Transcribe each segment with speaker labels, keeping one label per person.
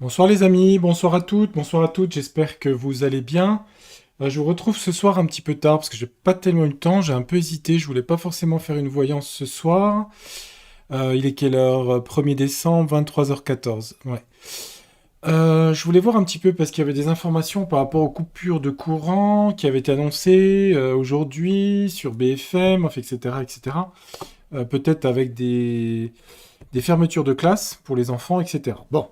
Speaker 1: Bonsoir les amis, bonsoir à toutes, j'espère que vous allez bien. Je vous retrouve ce soir un petit peu tard parce que j'ai pas tellement eu le temps, j'ai un peu hésité, je voulais pas forcément faire une voyance ce soir. Il est quelle heure? 1er décembre, 23h14. Ouais. Je voulais voir un petit peu parce qu'il y avait des informations par rapport aux coupures de courant qui avaient été annoncées aujourd'hui sur BFM, enfin, etc. etc. Peut-être avec des fermetures de classe pour les enfants, etc. Bon.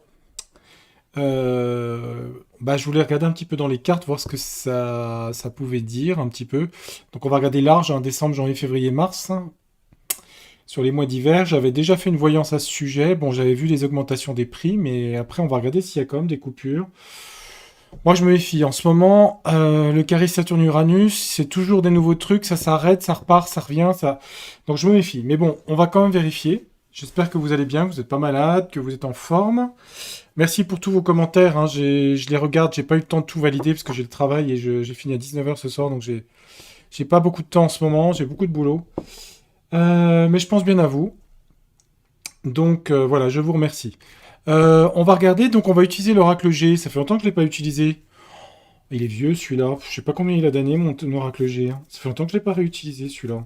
Speaker 1: Je voulais regarder un petit peu dans les cartes, voir ce que ça pouvait dire un petit peu. Donc on va regarder large, hein, décembre, janvier, février, mars. Hein. Sur les mois d'hiver, j'avais déjà fait une voyance à ce sujet. Bon, j'avais vu les augmentations des prix, mais après on va regarder s'il y a quand même des coupures. Moi je me méfie. En ce moment, le carré Saturne-Uranus, c'est toujours des nouveaux trucs, ça s'arrête, ça repart, ça revient, ça. Donc je me méfie. Mais bon, on va quand même vérifier. J'espère que vous allez bien, que vous n'êtes pas malade, que vous êtes en forme. Merci pour tous vos commentaires. Hein. Je les regarde. J'ai pas eu le temps de tout valider parce que j'ai le travail et j'ai fini à 19h ce soir. Donc j'ai pas beaucoup de temps en ce moment. J'ai beaucoup de boulot. Mais je pense bien à vous. Donc voilà, je vous remercie. On va regarder. Donc on va utiliser l'oracle G. Ça fait longtemps que je l'ai pas utilisé. Il est vieux celui-là. Je sais pas combien il a d'années mon oracle G. Hein. Ça fait longtemps que je l'ai pas réutilisé celui-là.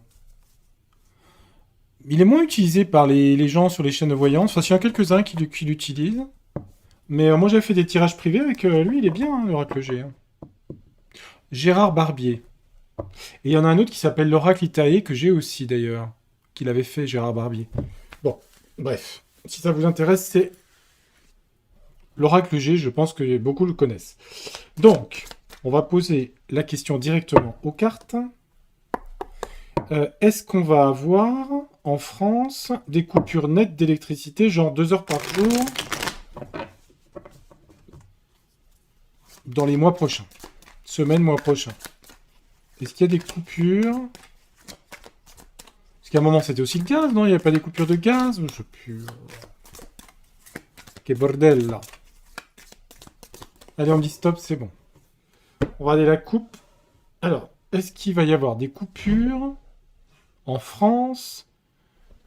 Speaker 1: Il est moins utilisé par les gens sur les chaînes de voyance. Enfin, il y en a quelques-uns qui l'utilisent. Mais moi j'avais fait des tirages privés avec lui, il est bien, hein, l'oracle G. Hein. Gérard Barbier. Et il y en a un autre qui s'appelle l'oracle Itaé, que j'ai aussi d'ailleurs, qu'il avait fait Gérard Barbier. Bon, bref. Si ça vous intéresse, c'est l'oracle G, je pense que beaucoup le connaissent. Donc, on va poser la question directement aux cartes. Est-ce qu'on va avoir en France des coupures nettes d'électricité, genre 2 heures par jour, dans les mois prochains? Semaine, mois prochain. Est-ce qu'il y a des coupures? Parce qu'à un moment, c'était aussi le gaz, non? Il n'y avait pas des coupures de gaz? Je sais plus. Quel bordel, là. Allez, on me dit stop, c'est bon. On va aller la coupe. Alors, est-ce qu'il va y avoir des coupures en France?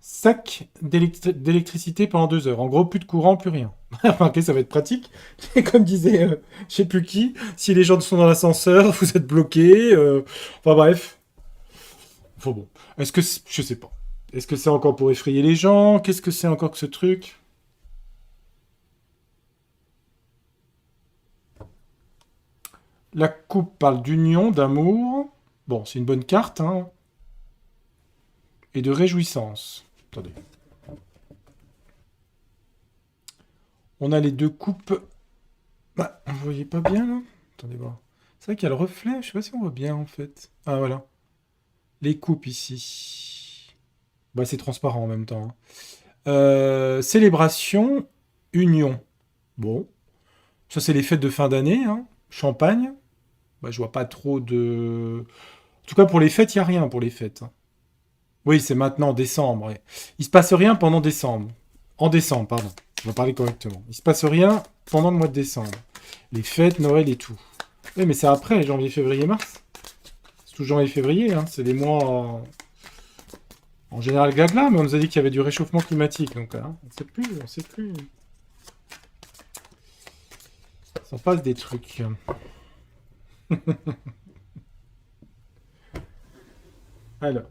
Speaker 1: Sac d'électricité pendant 2 heures. En gros, plus de courant, plus rien. Remarquez, ça va être pratique. Et comme disait, je sais plus qui, si les gens sont dans l'ascenseur, vous êtes bloqués. Enfin bref. Enfin bon. Est-ce que... Je sais pas. Est-ce que c'est encore pour effrayer les gens? Qu'est-ce que c'est encore que ce truc? La coupe parle d'union, d'amour. Bon, c'est une bonne carte, hein. Et de réjouissance. Attendez. On a les deux coupes. Bah, vous voyez pas bien, là? Attendez voir. C'est vrai qu'il y a le reflet. Je sais pas si on voit bien, en fait. Ah, voilà. Les coupes, ici. Bah, c'est transparent en même temps. Hein. Célébration, union. Bon. Ça, c'est les fêtes de fin d'année, hein. Champagne. Bah, je vois pas trop de... En tout cas, pour les fêtes, il n'y a rien pour les fêtes. Hein. Oui, c'est maintenant, décembre. Ouais. Il se passe rien pendant décembre. En décembre, pardon. On va parler correctement. Il se passe rien pendant le mois de décembre. Les fêtes, Noël et tout. Oui, mais c'est après, janvier, février, mars. C'est tout janvier, février. Hein. C'est les mois en général gagla, mais on nous a dit qu'il y avait du réchauffement climatique. Donc, hein, on ne sait plus, on ne sait plus. Ça passe des trucs. Alors,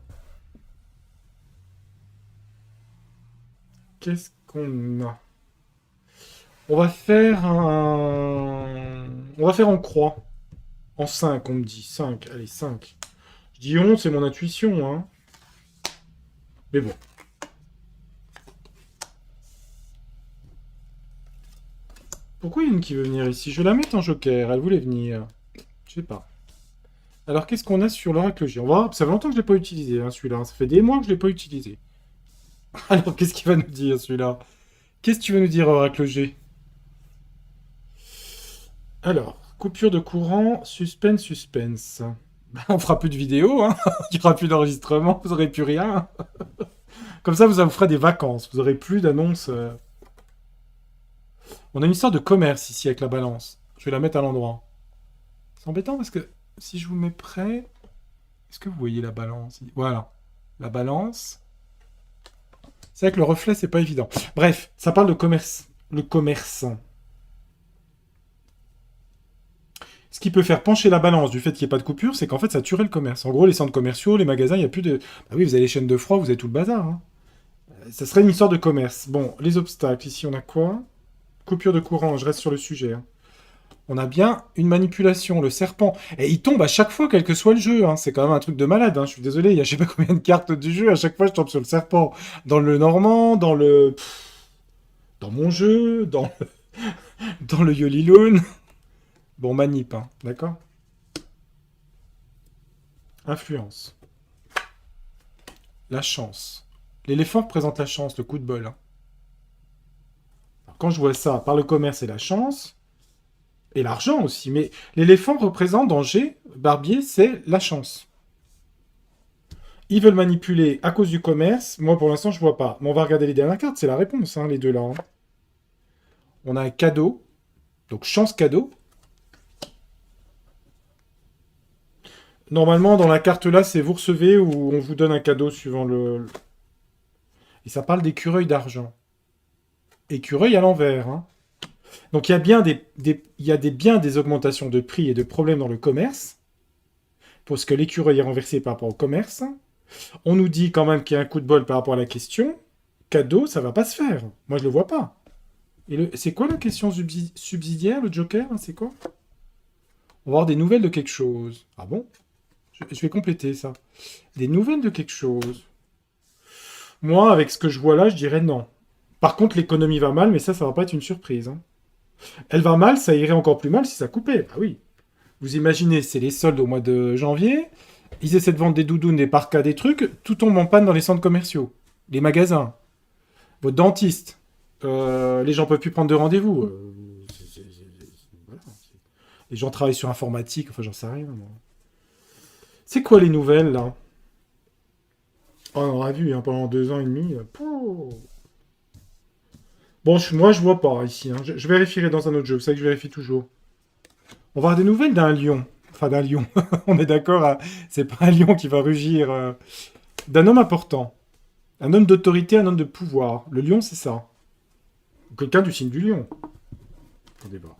Speaker 1: qu'est-ce qu'on a? On va faire en croix. En 5, on me dit. 5, allez, 5. Je dis 11, c'est mon intuition, hein. Mais bon. Pourquoi il y a une qui veut venir ici? Je vais la mettre en joker, elle voulait venir. Je sais pas. Alors, qu'est-ce qu'on a sur l'oracle G? On va voir, ça fait longtemps que je ne l'ai pas utilisé, hein, celui-là. Ça fait des mois que je ne l'ai pas utilisé. Alors, qu'est-ce qu'il va nous dire, celui-là? Qu'est-ce que tu veux nous dire, oracle G? Alors, coupure de courant, suspense, suspense. On fera plus de vidéos, hein. Il n'y aura plus d'enregistrement, vous n'aurez plus rien. Comme ça, vous ferez des vacances, vous n'aurez plus d'annonces. On a une histoire de commerce ici avec la balance. Je vais la mettre à l'endroit. C'est embêtant parce que si je vous mets près, est-ce que vous voyez la balance? Voilà. La balance. C'est vrai que le reflet, c'est pas évident. Bref, ça parle de commerce. Le commerce. Ce qui peut faire pencher la balance du fait qu'il n'y ait pas de coupure, c'est qu'en fait, ça tuerait le commerce. En gros, les centres commerciaux, les magasins, il n'y a plus de... Bah oui, vous avez les chaînes de froid, vous avez tout le bazar. Hein. Ça serait une histoire de commerce. Bon, les obstacles, ici, on a quoi? Coupure de courant, je reste sur le sujet. Hein. On a bien une manipulation, le serpent. Et il tombe à chaque fois, quel que soit le jeu. Hein. C'est quand même un truc de malade. Hein. Je suis désolé, il y a je sais pas combien de cartes du jeu. À chaque fois, je tombe sur le serpent. Dans le normand, dans le... dans mon jeu, dans le Yoliloon. Bon, manip, hein. D'accord. Influence. La chance. L'éléphant représente la chance, le coup de bol. Hein. Alors, quand je vois ça, par le commerce et la chance, et l'argent aussi, mais l'éléphant représente dans G, Barbier, c'est la chance. Ils veulent manipuler à cause du commerce. Moi, pour l'instant, je vois pas. Mais on va regarder les dernières cartes, c'est la réponse, hein, les deux là. Hein. On a un cadeau, donc chance cadeau. Normalement, dans la carte là, c'est vous recevez ou on vous donne un cadeau suivant le... Et ça parle d'écureuil d'argent. Écureuil à l'envers. Hein. Donc il y a bien bien des augmentations de prix et de problèmes dans le commerce, parce que l'écureuil est renversé par rapport au commerce. On nous dit quand même qu'il y a un coup de bol par rapport à la question. Cadeau, ça va pas se faire. Moi, je le vois pas. Et c'est quoi la question subsidiaire, le Joker? Hein, c'est quoi? On va avoir des nouvelles de quelque chose. Ah bon? Je vais compléter ça. Des nouvelles de quelque chose. Moi, avec ce que je vois là, je dirais non. Par contre, l'économie va mal, mais ça va pas être une surprise. Hein. Elle va mal, ça irait encore plus mal si ça coupait. Bah oui. Vous imaginez, c'est les soldes au mois de janvier. Ils essaient de vendre des doudounes, des parkas, des trucs. Tout tombe en panne dans les centres commerciaux. Les magasins. Votre dentiste. Les gens peuvent plus prendre de rendez-vous. Voilà. Les gens travaillent sur informatique. Enfin, j'en sais rien. Moi. C'est quoi les nouvelles, là? Oh, on aura vu hein, pendant 2 ans et demi. Bon, moi, je vois pas ici. Hein. Je vérifierai dans un autre jeu. Vous savez que je vérifie toujours. On va avoir des nouvelles d'un lion. Enfin, d'un lion. On est d'accord. Hein. C'est pas un lion qui va rugir. D'un homme important. Un homme d'autorité, un homme de pouvoir. Le lion, c'est ça. Quelqu'un du signe du lion. Attendez voir.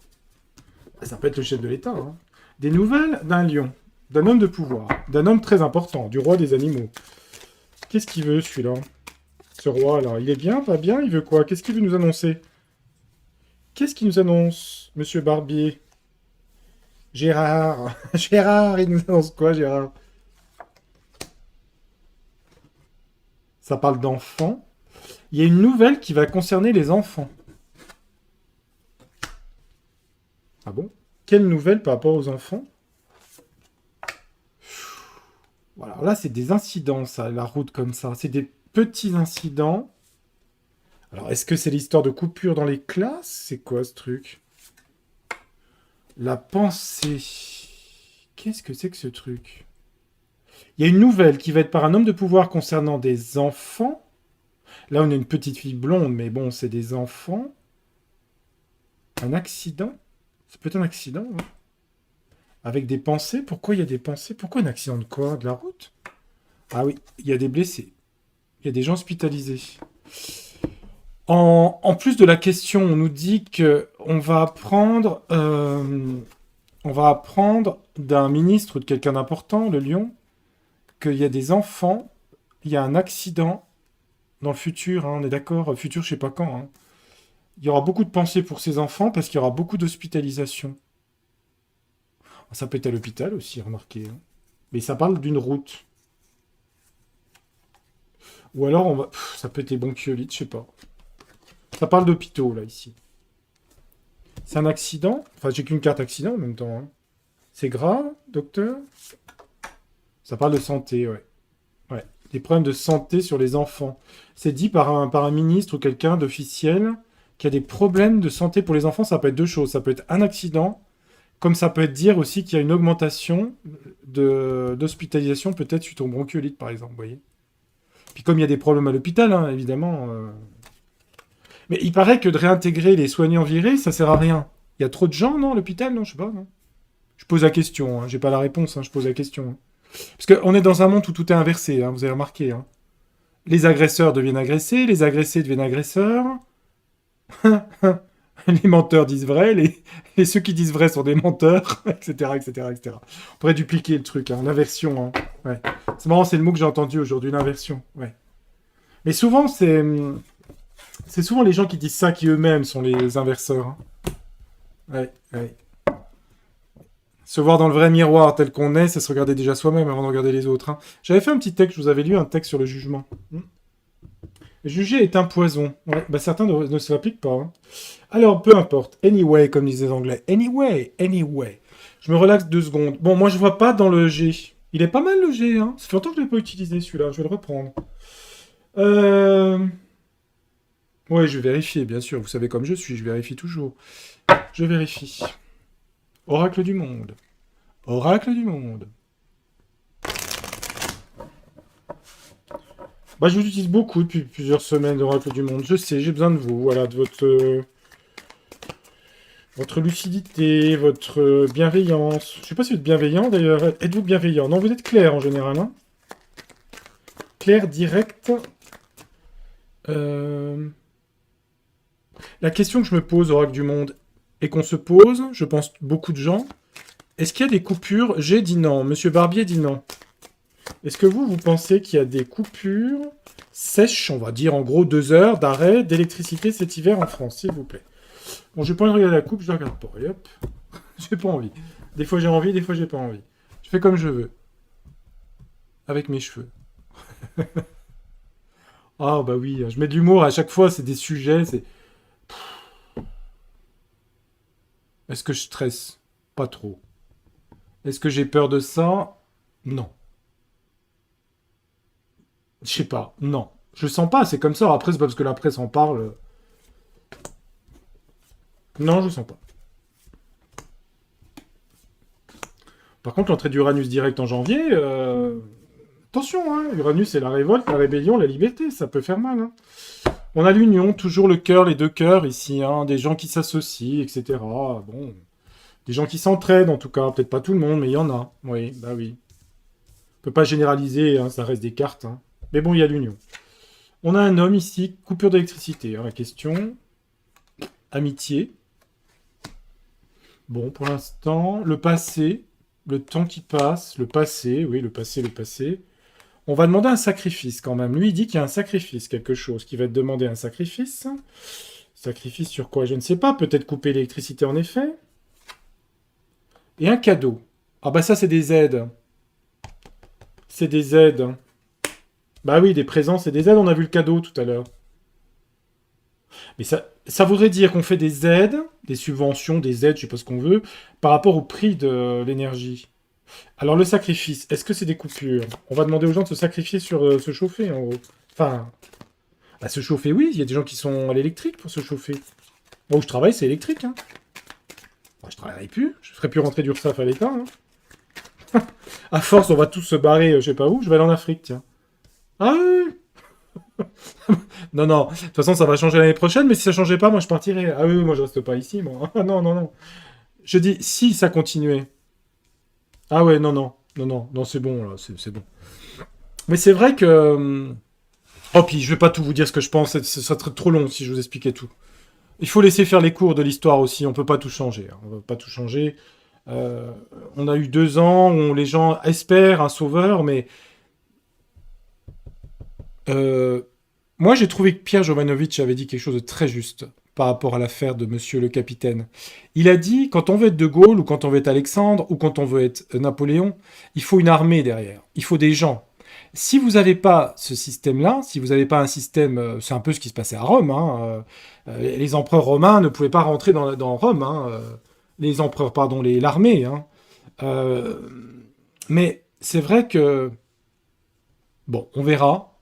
Speaker 1: Ça peut être le chef de l'État. Hein. Des nouvelles d'un lion. D'un homme de pouvoir. D'un homme très important. Du roi des animaux. Qu'est-ce qu'il veut, celui-là? Ce roi-là. Il est bien? Pas bien? Il veut quoi? Qu'est-ce qu'il veut nous annoncer? Qu'est-ce qu'il nous annonce, monsieur Barbier? Gérard. Gérard, il nous annonce quoi, Gérard? Ça parle d'enfants. Il y a une nouvelle qui va concerner les enfants. Ah bon? Quelle nouvelle par rapport aux enfants? Voilà, là, c'est des incidents, ça, la route comme ça. C'est des petits incidents. Alors, est-ce que c'est l'histoire de coupure dans les classes? C'est quoi ce truc? La pensée. Qu'est-ce que c'est que ce truc? Il y a une nouvelle qui va être par un homme de pouvoir concernant des enfants. Là, on a une petite fille blonde, mais bon, c'est des enfants. Un accident? C'est peut-être un accident, hein. Avec des pensées? Pourquoi il y a des pensées? Pourquoi un accident de quoi? De la route? Ah oui, il y a des blessés. Il y a des gens hospitalisés. En plus de la question, on nous dit que on va apprendre d'un ministre ou de quelqu'un d'important, le lion, qu'il y a des enfants, il y a un accident dans le futur, hein, on est d'accord, futur je sais pas quand. Hein. Il y aura beaucoup de pensées pour ces enfants parce qu'il y aura beaucoup d'hospitalisation. Ça peut être à l'hôpital aussi, remarquez. Hein. Mais ça parle d'une route. Ou alors, ça peut être les bronchiolites, je sais pas. Ça parle d'hôpitaux, là, ici. C'est un accident. Enfin, j'ai qu'une carte accident en même temps. Hein. C'est grave, docteur? Ça parle de santé, ouais. Ouais. Des problèmes de santé sur les enfants. C'est dit par un ministre ou quelqu'un d'officiel qu'il y a des problèmes de santé pour les enfants. Ça peut être deux choses. Ça peut être un accident, comme ça peut être dire aussi qu'il y a une augmentation d'hospitalisation, peut-être suite aux bronchiolites, par exemple, vous voyez. Puis comme il y a des problèmes à l'hôpital, hein, évidemment... Mais il paraît que de réintégrer les soignants virés, ça sert à rien. Il y a trop de gens, non, à l'hôpital? Non, je sais pas, non. Je pose la question, hein. J'ai pas la réponse, hein, je pose la question. Hein. Parce qu'on est dans un monde où tout est inversé, hein, vous avez remarqué. Hein. Les agresseurs deviennent agressés, les agressés deviennent agresseurs. les menteurs disent vrai, ceux qui disent vrai sont des menteurs, etc., etc., etc. On pourrait dupliquer le truc, hein, l'inversion. Hein. Ouais. C'est marrant, c'est le mot que j'ai entendu aujourd'hui, l'inversion. Ouais. Mais souvent, c'est souvent les gens qui disent ça qui eux-mêmes sont les inverseurs. Hein. Ouais, ouais. Se voir dans le vrai miroir tel qu'on est, c'est se regarder déjà soi-même avant de regarder les autres. Hein. J'avais fait un petit texte, je vous avais lu un texte sur le jugement. Juger est un poison. Ouais, bah certains ne se l'appliquent pas. Hein. Alors, peu importe. Anyway, comme disent les Anglais. Anyway, anyway. Je me relaxe 2 secondes. Bon, moi, je vois pas dans le G. Il est pas mal, le G. Hein. Ça fait longtemps que je l'ai pas utilisé, celui-là. Je vais le reprendre. Ouais, je vais vérifier, bien sûr. Vous savez comme je suis, je vérifie toujours. Je vérifie. Oracle du monde. Oracle du monde. Bah, je vous utilise beaucoup depuis plusieurs semaines d'Oracle du monde. Je sais, j'ai besoin de vous. Voilà, de votre lucidité, votre bienveillance. Je sais pas si vous êtes bienveillant d'ailleurs. Êtes-vous bienveillant? Non, vous êtes clair en général. Hein, clair, direct. La question que je me pose, Oracle du monde, et qu'on se pose, je pense beaucoup de gens, est-ce qu'il y a des coupures? J'ai dit non. Monsieur Barbier dit non. Est-ce que vous pensez qu'il y a des coupures sèches, on va dire en gros 2 heures d'arrêt d'électricité cet hiver en France, s'il vous plaît? Bon, j'ai pas envie de regarder la coupe, je la regarde pas. Et hop, j'ai pas envie. Des fois j'ai envie, des fois j'ai pas envie. Je fais comme je veux. Avec mes cheveux. Ah bah oui, je mets de l'humour à chaque fois, c'est des sujets, c'est... Est-ce que je stresse? Pas trop. Est-ce que j'ai peur de ça? Non. Je sais pas, non. Je sens pas, c'est comme ça. Après, c'est pas parce que la presse en parle. Non, je sens pas. Par contre, l'entrée d'Uranus direct en janvier, attention, hein, Uranus c'est la révolte, la rébellion, la liberté, ça peut faire mal. Hein. On a l'union, toujours le cœur, les 2 cœurs ici, hein, des gens qui s'associent, etc. Bon, des gens qui s'entraident en tout cas, peut-être pas tout le monde, mais il y en a. Oui, bah oui. On peut pas généraliser, hein, ça reste des cartes. Hein. Mais bon, il y a l'union. On a un homme ici, coupure d'électricité. Hein, la question, amitié. Bon, pour l'instant, le passé, le temps qui passe, le passé, oui, le passé, le passé. On va demander un sacrifice quand même. Lui, il dit qu'il y a un sacrifice, quelque chose, qui va te demander un sacrifice. Sacrifice sur quoi? Je ne sais pas. Peut-être couper l'électricité en effet. Et un cadeau. Ah bah ça, c'est des aides. C'est des aides. Bah oui, des présents, c'est des aides. On a vu le cadeau tout à l'heure. Mais ça voudrait dire qu'on fait des aides, des subventions, des aides, je sais pas ce qu'on veut, par rapport au prix de l'énergie. Alors le sacrifice, est-ce que c'est des coupures? On va demander aux gens de se sacrifier sur se chauffer, en gros. Enfin, bah, se chauffer, oui, il y a des gens qui sont à l'électrique pour se chauffer. Moi où je travaille, c'est électrique. Hein. Moi, je travaillerai plus, je ferai plus rentrer d'URSSAF à l'État. Hein. À force, on va tous se barrer, je sais pas où, je vais aller en Afrique, tiens. Ah oui! Non, non, de toute façon, ça va changer l'année prochaine, mais si ça changeait pas, moi, je partirais. Ah oui, moi, je reste pas ici, moi. Ah non, non, non. Je dis, si ça continuait. Ah ouais, non, non, non, non, non, c'est bon, là, c'est bon. Mais c'est vrai que... Oh, puis je vais pas tout vous dire ce que je pense, ça serait trop long si je vous expliquais tout. Il faut laisser faire les cours de l'histoire aussi, on peut pas tout changer. Hein. On va pas tout changer. Euh, on a eu 2 ans où les gens espèrent un sauveur, mais... euh, moi, j'ai trouvé que Pierre Jovanovic avait dit quelque chose de très juste par rapport à l'affaire de Monsieur le Capitaine. Il a dit, quand on veut être De Gaulle, ou quand on veut être Alexandre, ou quand on veut être Napoléon, il faut une armée derrière. Il faut des gens. Si vous n'avez pas ce système-là, si vous n'avez pas un système, c'est un peu ce qui se passait à Rome. Hein, les empereurs romains ne pouvaient pas rentrer dans Rome. Hein, les empereurs, pardon, l'armée. Hein. Euh, mais c'est vrai que, bon, on verra.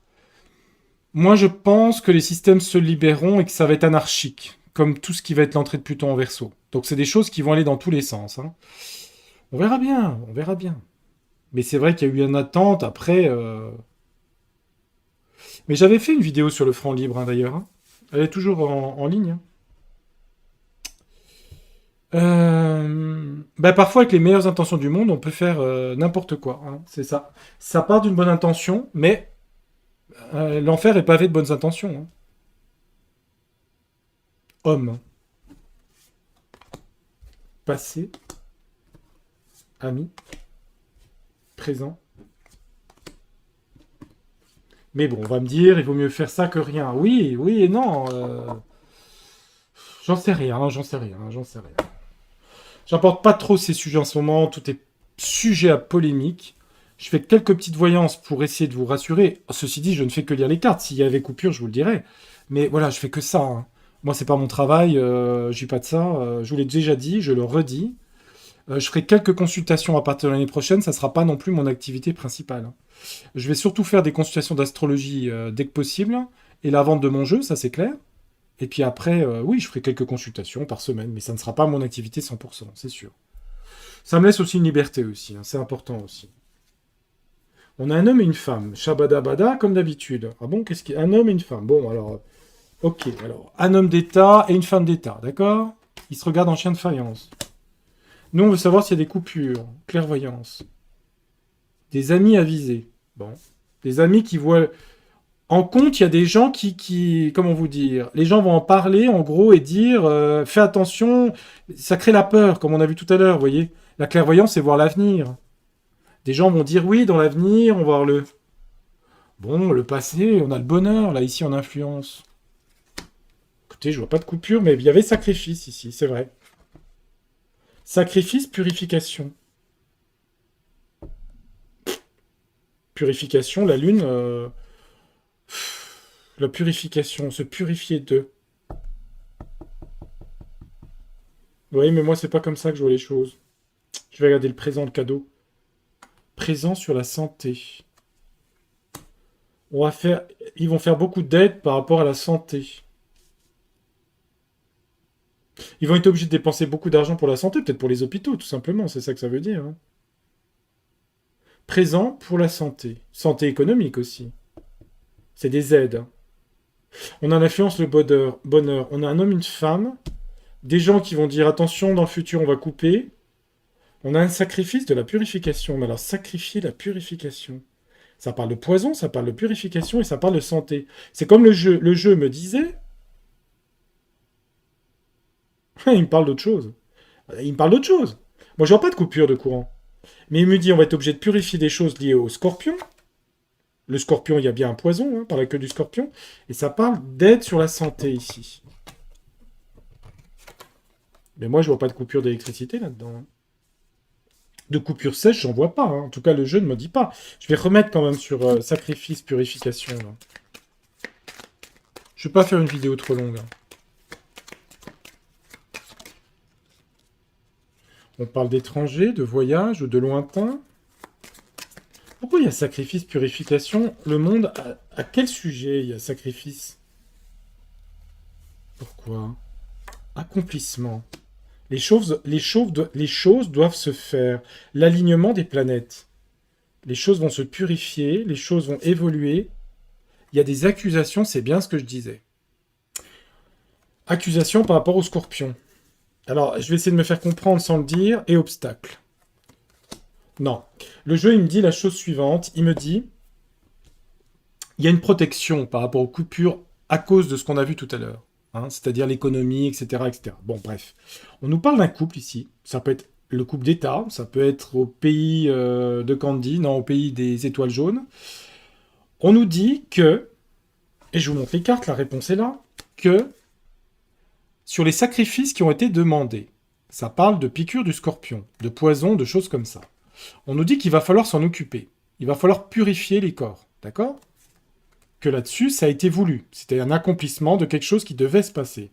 Speaker 1: Moi, je pense que les systèmes se libéreront et que ça va être anarchique, comme tout ce qui va être l'entrée de Pluton en Verseau. Donc, c'est des choses qui vont aller dans tous les sens. Hein. On verra bien, on verra bien. Mais c'est vrai qu'il y a eu une attente après. Mais j'avais fait une vidéo sur le franc libre, hein, d'ailleurs. Hein. Elle est toujours en ligne. Hein. Bah, parfois, avec les meilleures intentions du monde, on peut faire n'importe quoi. Hein. C'est ça. Ça part d'une bonne intention, mais l'enfer est pavé de bonnes intentions. Hein. Homme. passé, ami, présent. Mais bon, on va me dire, il vaut mieux faire ça que rien. Oui, oui et non. J'en sais rien, j'en sais rien, j'en sais rien. J'apporte pas trop ces sujets en ce moment, tout est sujet à polémique. Je fais quelques petites voyances pour essayer de vous rassurer. Ceci dit, je ne fais que lire les cartes. S'il y avait coupure, je vous le dirais. Mais voilà, je fais que ça, hein. Moi, c'est pas mon travail, je vis pas de ça. Je vous l'ai déjà dit, je le redis. Je ferai quelques consultations à partir de l'année prochaine, ça sera pas non plus mon activité principale, hein. Je vais surtout faire des consultations d'astrologie dès que possible, et la vente de mon jeu, ça c'est clair. Et puis après, oui, je ferai quelques consultations par semaine, mais ça ne sera pas mon activité 100%, c'est sûr. Ça me laisse aussi une liberté aussi, hein, c'est important aussi. On a un homme et une femme, shabadabada, comme d'habitude. Ah bon, qu'est-ce qu'il y a? Un homme et une femme. Bon, alors, ok, alors, un homme d'État et une femme d'État, d'accord? Ils se regardent en chien de faïence. Nous, on veut savoir s'il y a des coupures, clairvoyance. Des amis avisés. Bon. Des amis qui voient... En compte, il y a des gens comment vous dire, les gens vont en parler en gros et dire fais attention, ça crée la peur, comme on a vu tout à l'heure, vous voyez. La clairvoyance, c'est voir l'avenir. Des gens vont dire oui, dans l'avenir, on va voir le... Bon, le passé, on a le bonheur, là, ici, en influence. Écoutez, je vois pas de coupure, mais il y avait sacrifice ici, c'est vrai. Sacrifice, purification. Purification, la lune... La purification, se purifier d'eux. Oui, mais moi, c'est pas comme ça que je vois les choses. Je vais regarder le présent, le cadeau. Présent sur la santé. Ils vont faire beaucoup d'aides par rapport à la santé. Ils vont être obligés de dépenser beaucoup d'argent pour la santé, peut-être pour les hôpitaux, tout simplement, c'est ça que ça veut dire, hein. Présent pour la santé. Santé économique aussi. C'est des aides, hein. On a l'influence, le bonheur. On a un homme, une femme. Des gens qui vont dire attention, dans le futur, on va couper. On a un sacrifice de la purification. Mais alors, sacrifier la purification. Ça parle de poison, ça parle de purification et ça parle de santé. C'est comme le jeu. Le jeu me disait... Il me parle d'autre chose. Il me parle d'autre chose. Moi, je vois pas de coupure de courant. Mais il me dit on va être obligé de purifier des choses liées au scorpion. Le scorpion, il y a bien un poison, hein, par la queue du scorpion. Et ça parle d'aide sur la santé ici. Mais moi, je vois pas de coupure d'électricité là-dedans, hein. De coupure sèche, j'en vois pas, hein. En tout cas, le jeu ne me dit pas. Je vais remettre quand même sur sacrifice, purification, là. Je vais pas faire une vidéo trop longue, hein. On parle d'étrangers, de voyage ou de lointain. Pourquoi il y a sacrifice, purification? Le monde, à quel sujet il y a sacrifice? Pourquoi? Accomplissement. Les choses doivent se faire. L'alignement des planètes. Les choses vont se purifier, les choses vont évoluer. Il y a des accusations, c'est bien ce que je disais. Accusations par rapport au scorpion. Alors, je vais essayer de me faire comprendre sans le dire, et obstacle. Non. Le jeu, il me dit la chose suivante. Il me dit, il y a une protection par rapport aux coupures à cause de ce qu'on a vu tout à l'heure. Hein, c'est-à-dire l'économie, etc., etc. Bon, bref. On nous parle d'un couple ici. Ça peut être le couple d'État, ça peut être au pays de Candy, non, au pays des étoiles jaunes. On nous dit que, et je vous montre les cartes, la réponse est là, que sur les sacrifices qui ont été demandés, ça parle de piqûres du scorpion, de poison, de choses comme ça. On nous dit qu'il va falloir s'en occuper. Il va falloir purifier les corps, d'accord? Que là-dessus, ça a été voulu. C'était un accomplissement de quelque chose qui devait se passer.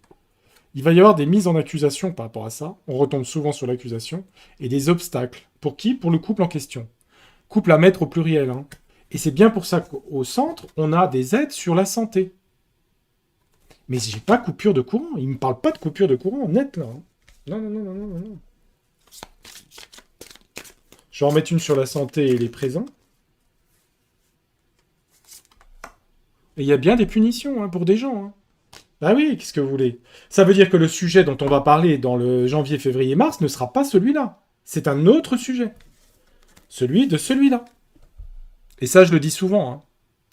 Speaker 1: Il va y avoir des mises en accusation par rapport à ça. On retombe souvent sur l'accusation. Et des obstacles. Pour qui? Pour le couple en question. Couple à mettre au pluriel, hein. Et c'est bien pour ça qu'au centre, on a des aides sur la santé. Mais j'ai pas coupure de courant. Il me parle pas de coupure de courant net, là, hein. Non, non, non, non, non, non. Je vais en remettre une sur la santé et les présents. Et il y a bien des punitions, hein, pour des gens, hein. Ah oui, qu'est-ce que vous voulez? Ça veut dire que le sujet dont on va parler dans le janvier, février, mars ne sera pas celui-là. C'est un autre sujet. Celui de celui-là. Et ça, je le dis souvent, hein.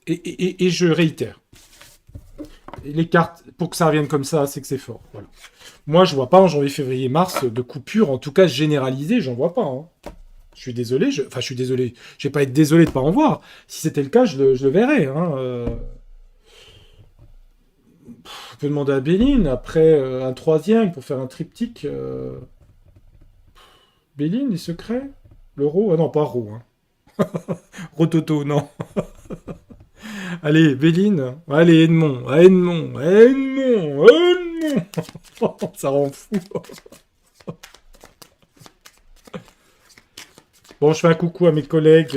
Speaker 1: Et je réitère. les cartes, pour que ça revienne comme ça, c'est que c'est fort. Voilà. Moi, je vois pas en janvier, février, mars de coupure, en tout cas généralisée, j'en vois pas. Hein. Je suis désolé, enfin, je suis désolé. Je vais pas être désolé de pas en voir. Si c'était le cas, je le verrais. Hein. On peut demander à Béline, après un troisième pour faire un triptyque. Béline, les secrets? L'euro? Ah non, pas Ro. Hein. Rototo, non. Allez, Béline. Allez, Edmond. Edmond. Edmond. Edmond. Ça rend fou. Bon, je fais un coucou à mes collègues.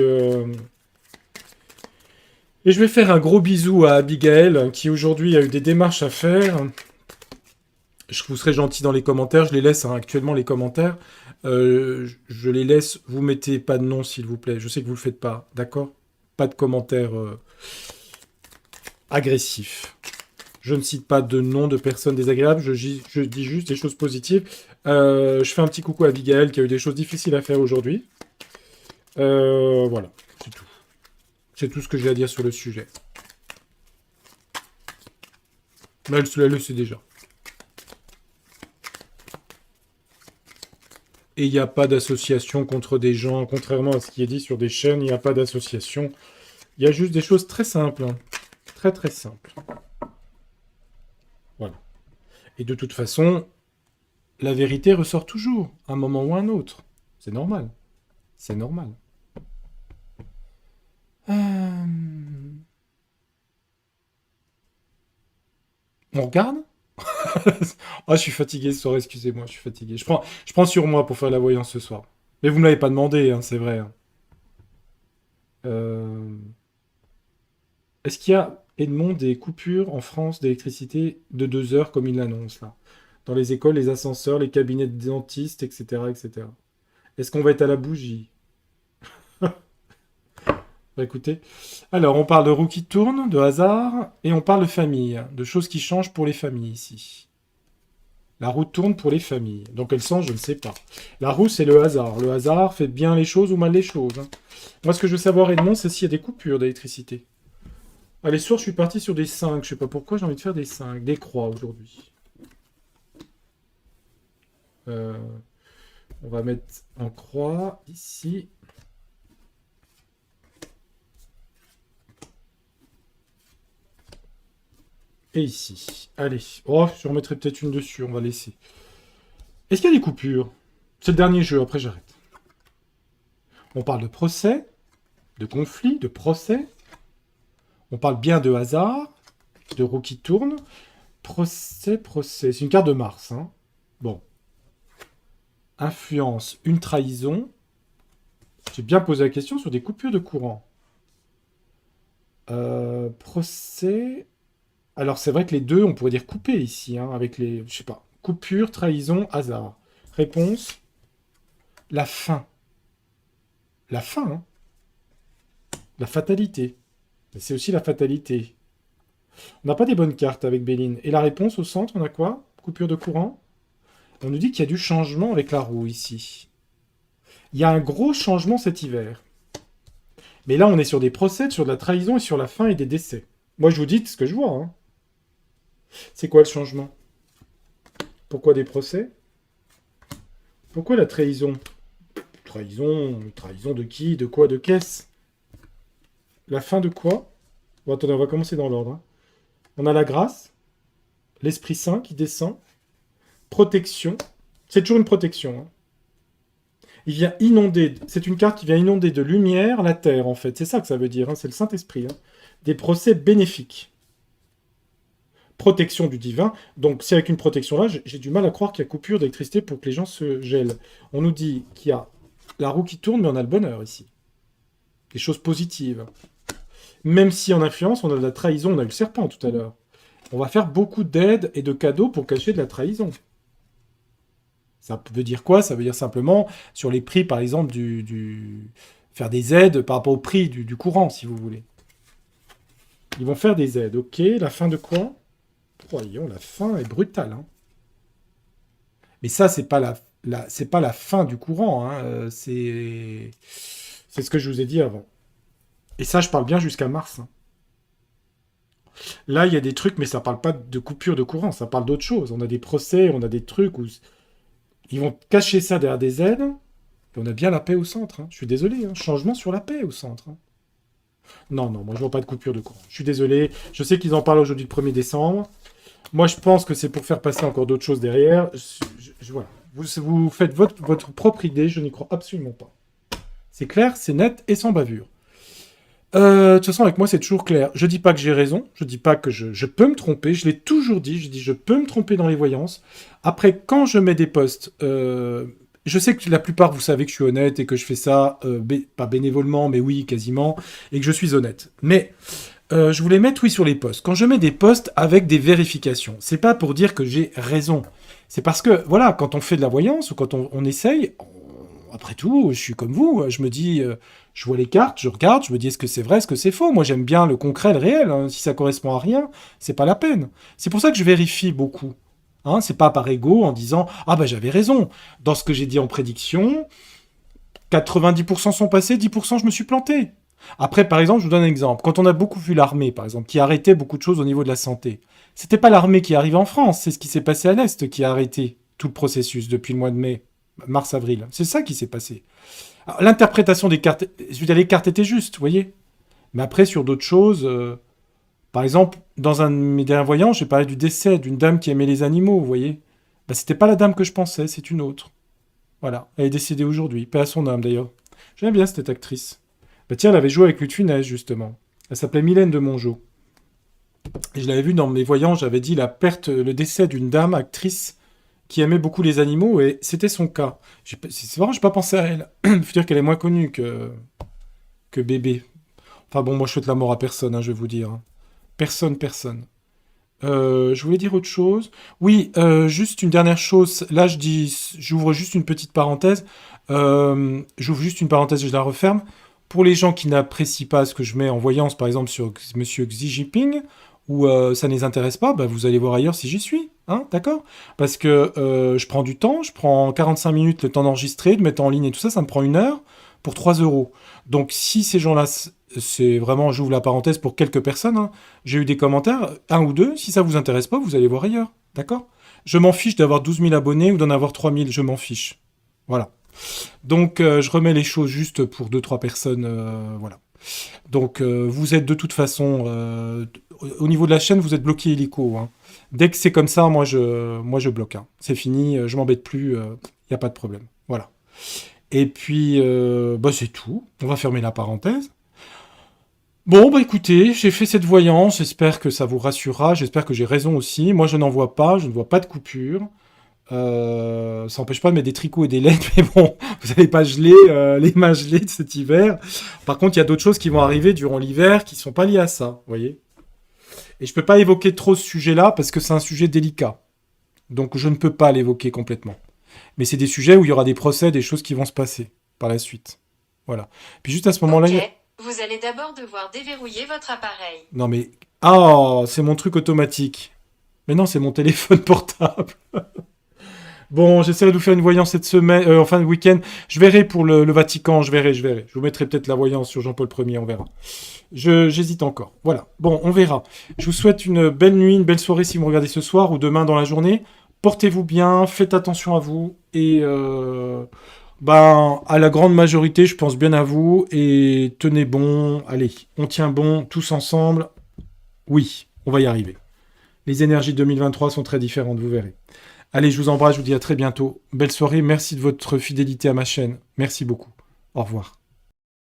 Speaker 1: Et je vais faire un gros bisou à Abigail, qui aujourd'hui a eu des démarches à faire. Je vous serai gentil dans les commentaires. Je les laisse hein, actuellement, les commentaires. Je les laisse. Vous mettez pas de nom, s'il vous plaît. Je sais que vous le faites pas. D'accord? Pas de commentaires agressifs. Je ne cite pas de nom de personnes désagréables. Je dis juste des choses positives. Je fais un petit coucou à Abigail, qui a eu des choses difficiles à faire aujourd'hui. Voilà, c'est tout. C'est tout ce que j'ai à dire sur le sujet. Mais elle le sait déjà. Et il n'y a pas d'association contre des gens, contrairement à ce qui est dit sur des chaînes, il n'y a pas d'association. Il y a juste des choses très simples. Hein. Très très simples. Voilà. Et de toute façon, la vérité ressort toujours, à un moment ou à un autre. C'est normal. C'est normal. On regarde? Ah, je suis fatigué ce soir, excusez-moi, je suis fatigué. Je prends sur moi pour faire la voyance ce soir. Mais vous ne me l'avez pas demandé, hein, c'est vrai. Hein. Euh, Est-ce qu'il y a, Edmond, des coupures en France d'électricité de 2 heures comme il l'annonce là? Dans les écoles, les ascenseurs, les cabinets de dentistes, etc., etc. Est-ce qu'on va être à la bougie? Bah écoutez, alors on parle de roues qui tournent, de hasard, et on parle de famille, de choses qui changent pour les familles ici. La roue tourne pour les familles. Dans quel sens, je ne sais pas. La roue, c'est le hasard. Le hasard fait bien les choses ou mal les choses. Hein. Moi, ce que je veux savoir, Edmond, c'est s'il y a des coupures d'électricité. Ah, les soirs, je suis parti sur des 5. Je sais pas pourquoi, j'ai envie de faire des 5. Des croix aujourd'hui. Euh, on va mettre en croix ici. Et ici. Allez. Oh, je remettrai peut-être une dessus, on va laisser. Est-ce qu'il y a des coupures? C'est le dernier jeu, après j'arrête. On parle de procès, de conflit, de procès. On parle bien de hasard, de roues qui tournent. Procès, procès. C'est une carte de Mars. Hein. Bon. Influence, une trahison. J'ai bien posé la question sur des coupures de courant. Procès. Alors c'est vrai que les deux, on pourrait dire coupé ici, hein, avec les, je sais pas, coupure, trahison, hasard. Réponse, la fin. La fin, hein. La fatalité. Mais c'est aussi la fatalité. On n'a pas des bonnes cartes avec Béline. Et la réponse au centre, on a quoi? Coupure de courant. On nous dit qu'il y a du changement avec la roue ici. Il y a un gros changement cet hiver. Mais là, on est sur des procès, sur de la trahison et sur la fin et des décès. Moi, je vous dis ce que je vois. Hein. C'est quoi le changement? Pourquoi des procès? Pourquoi la trahison? Trahison de qui? De quoi? De qu'est-ce? La fin de quoi? Bon, attendez, on va commencer dans l'ordre. Hein. On a la grâce, l'Esprit Saint qui descend, protection. C'est toujours une protection. Hein. Il vient inonder, c'est une carte qui vient inonder de lumière la terre, en fait. C'est ça que ça veut dire, hein. C'est le Saint-Esprit. Hein. Des procès bénéfiques. Protection du divin. Donc, c'est avec une protection là, j'ai du mal à croire qu'il y a coupure d'électricité pour que les gens se gèlent. On nous dit qu'il y a la roue qui tourne, mais on a le bonheur ici. Des choses positives. Même si en influence, on a de la trahison, on a eu le serpent tout à l'heure. On va faire beaucoup d'aides et de cadeaux pour cacher de la trahison. Ça veut dire quoi? Ça veut dire simplement, sur les prix, par exemple, faire des aides par rapport au prix du courant, si vous voulez. Ils vont faire des aides, ok. La fin de quoi? Voyons, la fin est brutale. Hein. Mais ça, c'est pas c'est pas la fin du courant. Hein. C'est ce que je vous ai dit avant. Et ça, je parle bien jusqu'à mars. Hein. Là, il y a des trucs, mais ça parle pas de coupure de courant, ça parle d'autre chose. On a des procès, on a des trucs où ils vont cacher ça derrière des aides, et on a bien la paix au centre, hein. Je suis désolé, hein. Changement sur la paix au centre, hein. Non, non, moi je vois pas de coupure de courant. Je suis désolé, je sais qu'ils en parlent aujourd'hui le 1er décembre. Moi, je pense que c'est pour faire passer encore d'autres choses derrière. Voilà. Vous faites votre propre idée, je n'y crois absolument pas. C'est clair, c'est net et sans bavure. De toute façon, avec moi, c'est toujours clair. Je dis pas que j'ai raison, je dis pas que je peux me tromper, je l'ai toujours dit, je dis je peux me tromper dans les voyances. Après, quand je mets des posts, je sais que la plupart, vous savez que je suis honnête et que je fais ça, pas bénévolement, mais oui, quasiment, et que je suis honnête. Mais je voulais mettre oui sur les posts. Quand je mets des posts avec des vérifications, c'est pas pour dire que j'ai raison. C'est parce que, voilà, quand on fait de la voyance ou quand on essaye, après tout, je suis comme vous, je me dis, je vois les cartes, je regarde, je me dis est-ce que c'est vrai, est-ce que c'est faux. Moi j'aime bien le concret, le réel, hein. Si ça correspond à rien, c'est pas la peine. C'est pour ça que je vérifie beaucoup. Hein, c'est pas par ego en disant ah bah j'avais raison. Dans ce que j'ai dit en prédiction, 90% sont passés, 10% je me suis planté. Après, par exemple, je vous donne un exemple. Quand on a beaucoup vu l'armée, par exemple, qui arrêtait beaucoup de choses au niveau de la santé, c'était pas l'armée qui arrive en France, c'est ce qui s'est passé à l'Est qui a arrêté tout le processus depuis le mois de mai, mars-avril. C'est ça qui s'est passé. Alors, l'interprétation des cartes, je veux dire, les cartes étaient justes, vous voyez. Mais après, sur d'autres choses, par exemple, dans un de mes derniers voyants, j'ai parlé du décès d'une dame qui aimait les animaux, vous voyez. Bah, c'était pas la dame que je pensais, c'est une autre. Voilà, elle est décédée aujourd'hui, paix à son âme d'ailleurs. J'aime bien cette actrice. Bah tiens, elle avait joué avec Luc Funès, justement. Elle s'appelait Mylène de Mongeau. Et je l'avais vu dans mes voyants, j'avais dit la perte, le décès d'une dame actrice qui aimait beaucoup les animaux, et c'était son cas. C'est vraiment, j'ai pas pensé à elle. Il faut dire qu'elle est moins connue que Bébé. Enfin bon, moi je souhaite la mort à personne, hein, je vais vous dire. Hein. Personne, personne. Je voulais dire autre chose. Oui, juste une dernière chose. Là, j'ouvre juste une petite parenthèse. J'ouvre juste une parenthèse et je la referme. Pour les gens qui n'apprécient pas ce que je mets en voyance, par exemple sur Monsieur Xi Jinping, ou ça ne les intéresse pas, bah, vous allez voir ailleurs si j'y suis. Hein, d'accord. Parce que je prends du temps, je prends 45 minutes le temps d'enregistrer, de mettre en ligne et tout ça, ça me prend 1 heure pour 3 euros. Donc si ces gens-là, c'est vraiment, j'ouvre la parenthèse pour quelques personnes, hein, j'ai eu des commentaires, un ou deux, si ça vous intéresse pas, vous allez voir ailleurs. D'accord. Je m'en fiche d'avoir 12 000 abonnés ou d'en avoir 3 000, je m'en fiche. Voilà. Donc je remets les choses juste pour deux trois personnes, voilà. Donc vous êtes de toute façon, au niveau de la chaîne, vous êtes bloqué illico. Hein. Dès que c'est comme ça, moi je bloque. Hein. C'est fini, je m'embête plus, il n'y a pas de problème. Voilà. Et puis, bah, c'est tout. On va fermer la parenthèse. Bon, bah écoutez, j'ai fait cette voyance, j'espère que ça vous rassurera, j'espère que j'ai raison aussi. Moi je n'en vois pas, je ne vois pas de coupure. Ça n'empêche pas de mettre des tricots et des laines, mais bon, vous n'allez pas geler les mains gelées de cet hiver. Par contre, il y a d'autres choses qui vont arriver durant l'hiver qui ne sont pas liées à ça, vous voyez. Et je ne peux pas évoquer trop ce sujet-là parce que c'est un sujet délicat. Donc je ne peux pas l'évoquer complètement. Mais c'est des sujets où il y aura des procès, des choses qui vont se passer par la suite. Voilà. Puis juste à ce moment-là...
Speaker 2: Ok, vous allez d'abord devoir déverrouiller votre appareil.
Speaker 1: Non mais... Ah, c'est mon truc automatique. Mais non, c'est mon téléphone portable. Bon, j'essaierai de vous faire une voyance cette semaine, en fin de week-end. Je verrai pour le Vatican, je verrai. Je vous mettrai peut-être la voyance sur Jean-Paul Ier, on verra. J'hésite encore. Voilà. Bon, on verra. Je vous souhaite une belle nuit, une belle soirée si vous me regardez ce soir ou demain dans la journée. Portez-vous bien, faites attention à vous et ben à la grande majorité, je pense bien à vous et tenez bon. Allez, on tient bon tous ensemble. Oui, on va y arriver. Les énergies 2023 sont très différentes, vous verrez. Allez, je vous embrasse, je vous dis à très bientôt. Belle soirée, merci de votre fidélité à ma chaîne. Merci beaucoup. Au revoir.